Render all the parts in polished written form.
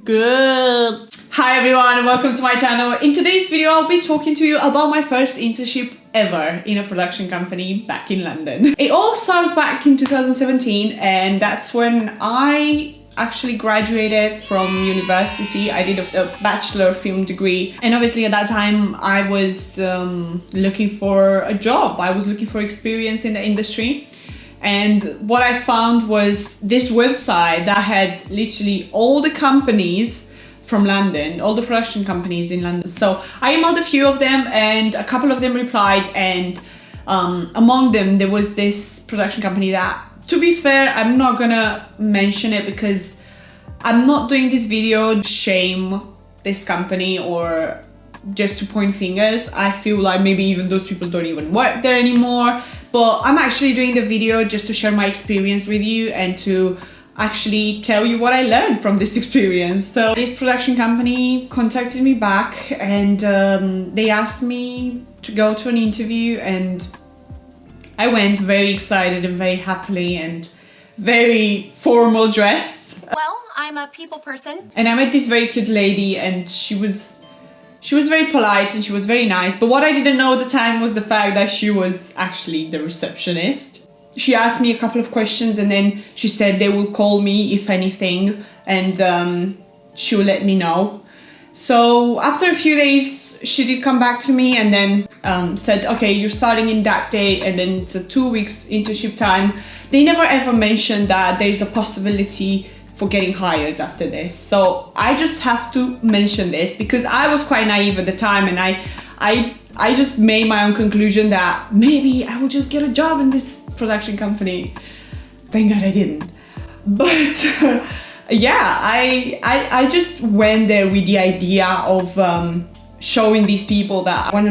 Good. Hi everyone and welcome to my channel. In today's video I'll be talking to you about my first internship ever in a production company back in London. It all starts back in 2017 and that's when I actually graduated from university. I did a bachelor film degree and obviously at that time I was looking for a job. I was looking for experience in the industry. And what I found was this website that had literally all the companies from London, all the production companies in London. So I emailed a few of them and a couple of them replied, and among them there was this production company that, to be fair, I'm not gonna mention it because I'm not doing this video to shame this company or just to point fingers. I feel like maybe even those people don't even work there anymore. But I'm actually doing the video just to share my experience with you and to actually tell you what I learned from this experience. So this production company contacted me back and they asked me to go to an interview, and I went very excited and very happily and very formal dressed. Well, I'm a people person. And I met this very cute lady and she was very polite and she was very nice, but what I didn't know at the time was the fact that she was actually the receptionist. She asked me a couple of questions and then she said they will call me if anything, and she will let me know. So after a few days she did come back to me and then said, okay, you're starting in that day, and then it's a 2 weeks internship time. They never ever mentioned that there's a possibility for getting hired after this. So I just have to mention this because I was quite naive at the time, and I just made my own conclusion that maybe I will just get a job in this production company. Thank God I didn't. But yeah, I just went there with the idea of showing these people that I want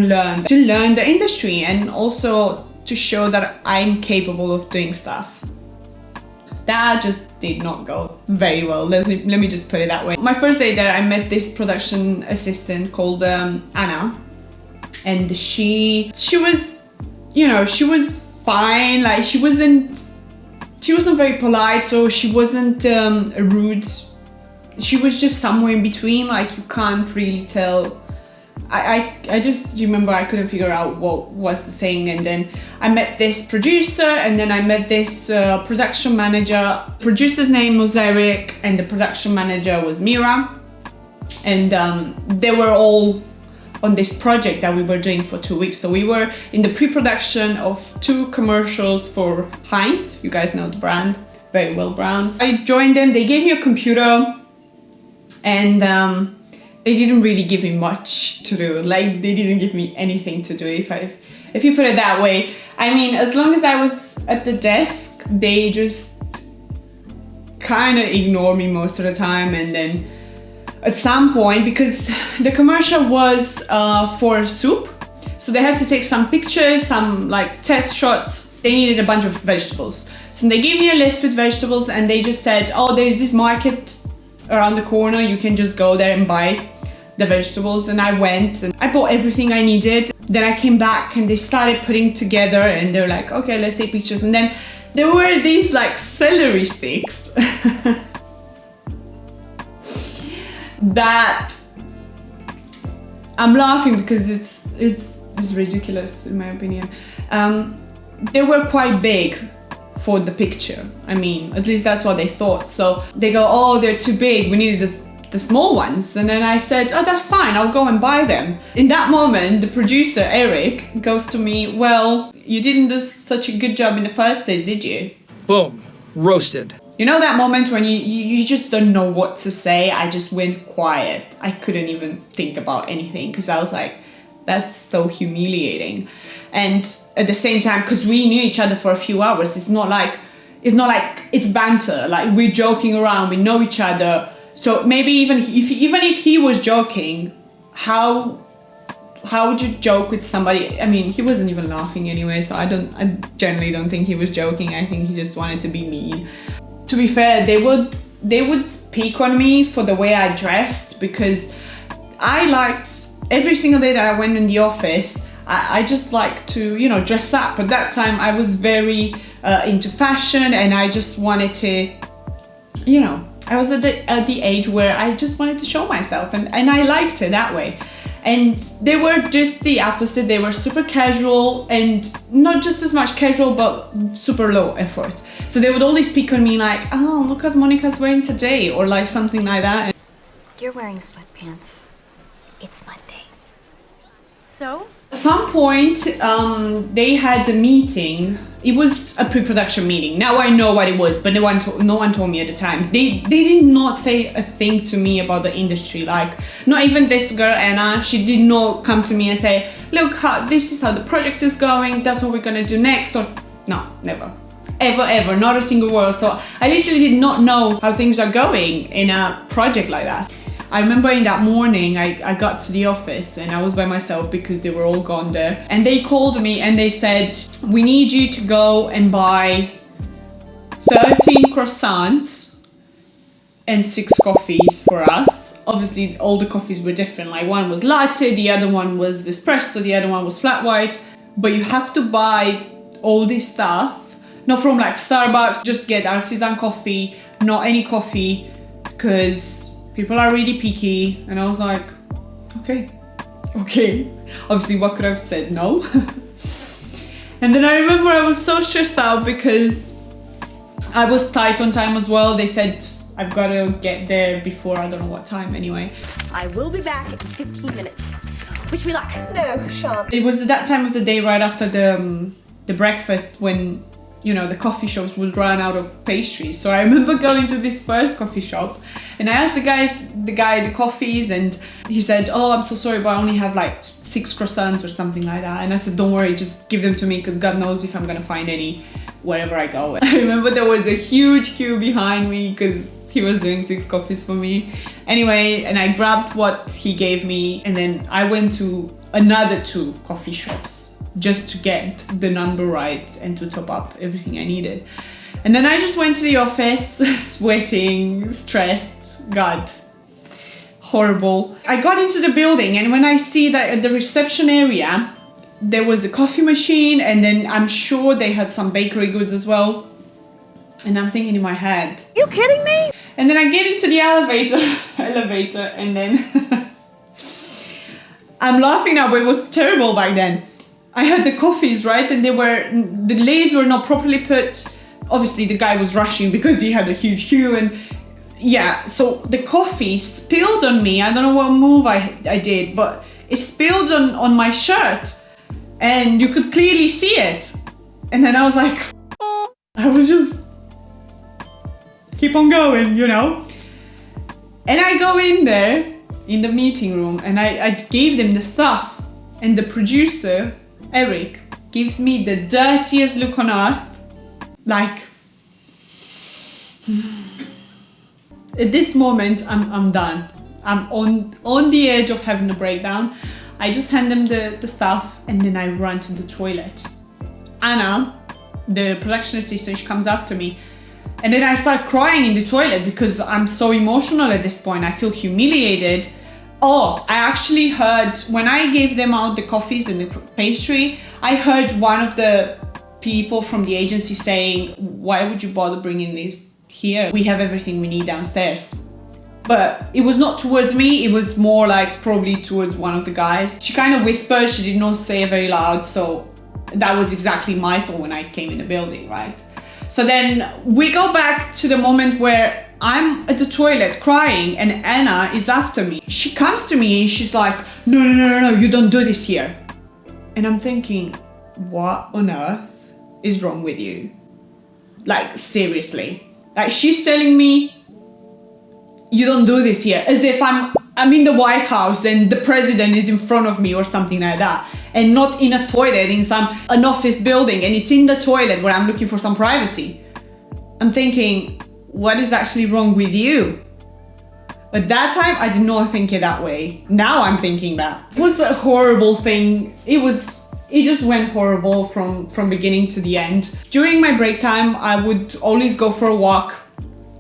to learn the industry and also to show that I'm capable of doing stuff. That just did not go very well. Let me just put it that way. My first day there, I met this production assistant called Anna, and she was, you know, she was fine. Like she wasn't very polite, so she wasn't rude. She was just somewhere in between. Like you can't really tell. I just remember I couldn't figure out what was the thing, and then I met this producer and then I met this production manager. Producer's name was Eric and the production manager was Mira, and they were all on this project that we were doing for 2 weeks. So we were in the pre-production of 2 commercials for Heinz. You guys know the brand, very well brand. I joined them, they gave me a computer and they didn't really give me much to do. Like they didn't give me anything to do, if you put it that way. I mean, as long as I was at the desk, they just kind of ignored me most of the time. And then at some point, because the commercial was for soup, so they had to take some pictures, some like test shots. They needed a bunch of vegetables. So they gave me a list with vegetables and they just said, oh, there's this market around the corner, you can just go there and buy the vegetables. And I went and I bought everything I needed. Then I came back and they started putting together and they're like, okay, let's take pictures. And then there were these like celery sticks that I'm laughing because it's ridiculous in my opinion. They were quite big for the picture. I mean, at least that's what they thought. So they go, oh, they're too big, we needed the small ones. And then I said, oh, that's fine, I'll go and buy them. In that moment, the producer, Eric, goes to me, well, you didn't do such a good job in the first place, did you? Boom, roasted. You know that moment when you just don't know what to say? I just went quiet. I couldn't even think about anything because I was like, that's so humiliating. And at the same time, because we knew each other for a few hours, it's not like it's banter. Like we're joking around, we know each other. So maybe even if he was joking, how would you joke with somebody? I mean, he wasn't even laughing anyway, so I generally don't think he was joking. I think he just wanted to be mean. To be fair, they would pick on me for the way I dressed because I liked every single day that I went in the office. I just like to, you know, dress up. At that time, I was very into fashion and I just wanted to, you know, I was at the age where I just wanted to show myself, and I liked it that way. And they were just the opposite. They were super casual, and not just as much casual, but super low effort. So they would always pick on me like, oh, look what Monica's wearing today, or like something like that. You're wearing sweatpants. It's Monday. So? At some point, they had a meeting. It was a pre-production meeting. Now I know what it was, but no one told me at the time. They did not say a thing to me about the industry. Like, not even this girl, Anna, she did not come to me and say, look, this is how the project is going, that's what we're gonna do next, or no, never. Ever, not a single word. So I literally did not know how things are going in a project like that. I remember in that morning, I got to the office and I was by myself because they were all gone there. And they called me and they said, we need you to go and buy 13 croissants and 6 coffees for us. Obviously, all the coffees were different. Like one was latte, the other one was espresso, the other one was flat white. But you have to buy all this stuff, not from like Starbucks, just get artisan coffee, not any coffee, because people are really picky. And I was like, okay. Obviously, what could I have said? No. And then I remember I was so stressed out because I was tight on time as well. They said I've got to get there before I don't know what time anyway. I will be back in 15 minutes. Wish me luck. No, Sean. It was that time of the day right after the breakfast when, you know, the coffee shops would run out of pastries. So I remember going to this first coffee shop and I asked the guy the coffees, and he said, oh, I'm so sorry, but I only have like 6 croissants or something like that. And I said, don't worry, just give them to me because God knows if I'm gonna find any wherever I go. I remember there was a huge queue behind me because he was doing 6 coffees for me. Anyway, and I grabbed what he gave me and then I went to another 2 coffee shops just to get the number right and to top up everything I needed. And then I just went to the office, sweating, stressed, God, horrible. I got into the building and when I see that at the reception area, there was a coffee machine and then I'm sure they had some bakery goods as well. And I'm thinking in my head, You kidding me? and then I get into the elevator and then I'm laughing now, but it was terrible back then. I had the coffees, right? And the lids were not properly put. Obviously the guy was rushing because he had a huge queue and yeah, so the coffee spilled on me. I don't know what move I did, but it spilled on my shirt and you could clearly see it. And then I was like, I was just keep on going, you know? And I go in there in the meeting room and I gave them the stuff and the producer, Eric, gives me the dirtiest look on earth. Like, at this moment, I'm done. I'm on the edge of having a breakdown. I just hand them the stuff and then I run to the toilet. Anna, the production assistant, she comes after me. And then I start crying in the toilet because I'm so emotional at this point. I feel humiliated. Oh, I actually heard, when I gave them out the coffees and the pastry, I heard one of the people from the agency saying, why would you bother bringing this here? We have everything we need downstairs. But it was not towards me, it was more like probably towards one of the guys. She kind of whispered, she did not say it very loud, so that was exactly my thought when I came in the building, right? So then we go back to the moment where I'm at the toilet crying and Anna is after me. She comes to me and she's like, no, you don't do this here. And I'm thinking, what on earth is wrong with you? Like, seriously. Like, she's telling me, you don't do this here, as if I'm in the White House and the president is in front of me or something like that, and not in a toilet in an office building, and it's in the toilet where I'm looking for some privacy. I'm thinking, what is actually wrong with you? At that time, I did not think it that way. Now I'm thinking that. It was a horrible thing. It just went horrible from beginning to the end. During my break time, I would always go for a walk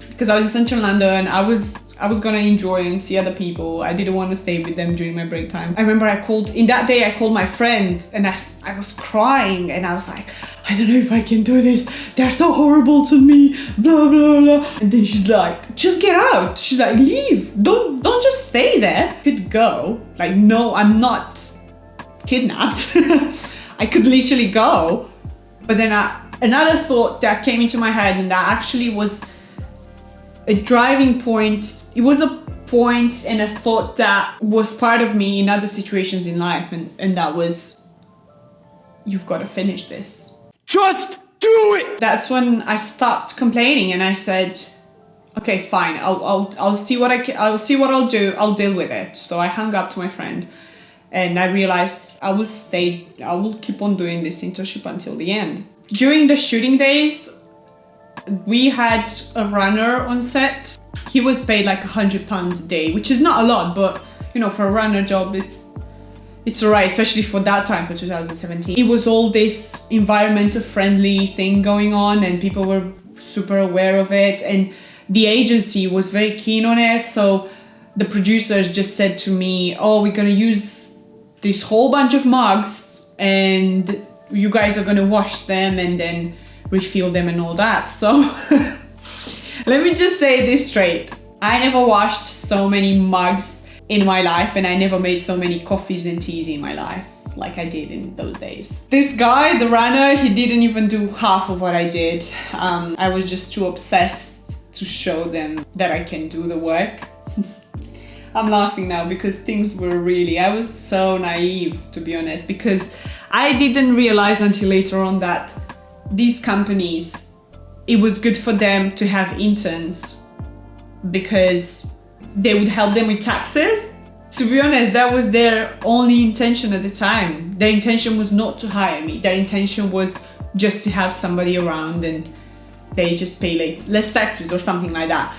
because I was in central London. I was gonna enjoy and see other people. I didn't want to stay with them during my break time. I remember in that day I called my friend and I was crying and I was like, I I don't know if I can do this. They're so horrible to me, blah, blah, blah. And then she's like, just get out. She's like, leave. Don't just stay there. I could go. Like, no, I'm not kidnapped. I could literally go. But then another thought that came into my head, and that actually was a driving point. It was a point and a thought that was part of me in other situations in life, and that was, you've got to finish this. Just do it! That's when I stopped complaining and I said, okay, fine, I'll see what I'll do. I'll deal with it. So I hung up to my friend and I realized I will keep on doing this internship until the end. During the shooting days, we had a runner on set. He was paid like £100 a day, which is not a lot, but you know, for a runner job, it's alright, especially for that time, for 2017. It was all this environmental friendly thing going on and people were super aware of it, and the agency was very keen on it. So the producers just said to me, oh, we're gonna use this whole bunch of mugs and you guys are gonna wash them and then refill them and all that. So let me just say this straight. I never washed so many mugs in my life, and I never made so many coffees and teas in my life like I did in those days. This guy, the runner, he didn't even do half of what I did. I was just too obsessed to show them that I can do the work. I'm laughing now because things were really, I was so naive, to be honest, because I didn't realize until later on that these companies, it was good for them to have interns because they would help them with taxes. To be honest, that was their only intention at the time. Their intention was not to hire me. Their intention was just to have somebody around and they just pay less taxes or something like that.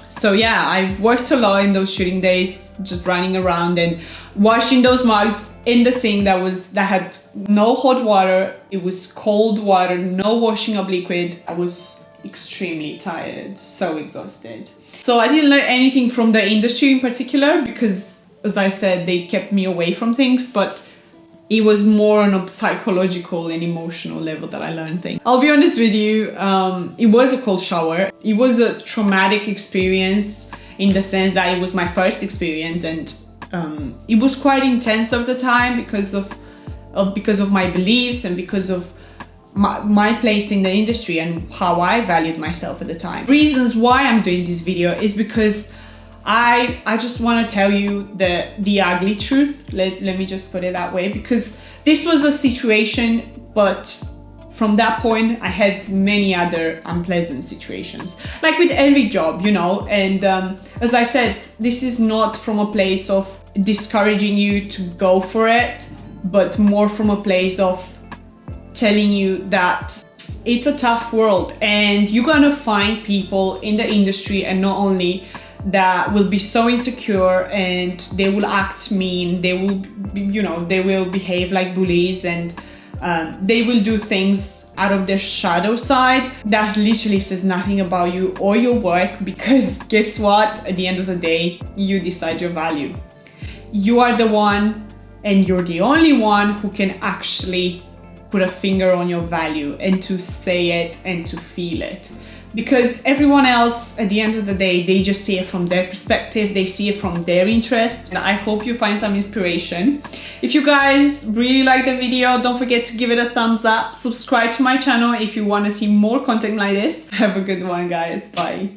So yeah, I worked a lot in those shooting days, just running around and washing those mugs in the sink that had no hot water. It was cold water, no washing up liquid. I was extremely tired, so exhausted. So I didn't learn anything from the industry in particular because, as I said, they kept me away from things, but it was more on a psychological and emotional level that I learned things. I'll be honest with you, it was a cold shower. It was a traumatic experience in the sense that it was my first experience, and it was quite intense at the time because of my beliefs and because of my place in the industry and how I valued myself at the time. Reasons why I'm doing this video is because I just want to tell you the ugly truth. Let me just put it that way, because this was a situation, but from that point I had many other unpleasant situations, like with every job, you know. And as I said, this is not from a place of discouraging you to go for it, but more from a place of telling you that it's a tough world and you're gonna find people in the industry, and not only that, will be so insecure and they will act mean, they will, you know, they will behave like bullies, and they will do things out of their shadow side that literally says nothing about you or your work, because guess what, at the end of the day, you decide your value. You are the one, and you're the only one who can actually put a finger on your value and to say it and to feel it. Because everyone else, at the end of the day, they just see it from their perspective, they see it from their interest. And I hope you find some inspiration. If you guys really like the video, don't forget to give it a thumbs up. Subscribe to my channel if you want to see more content like this. Have a good one, guys. Bye.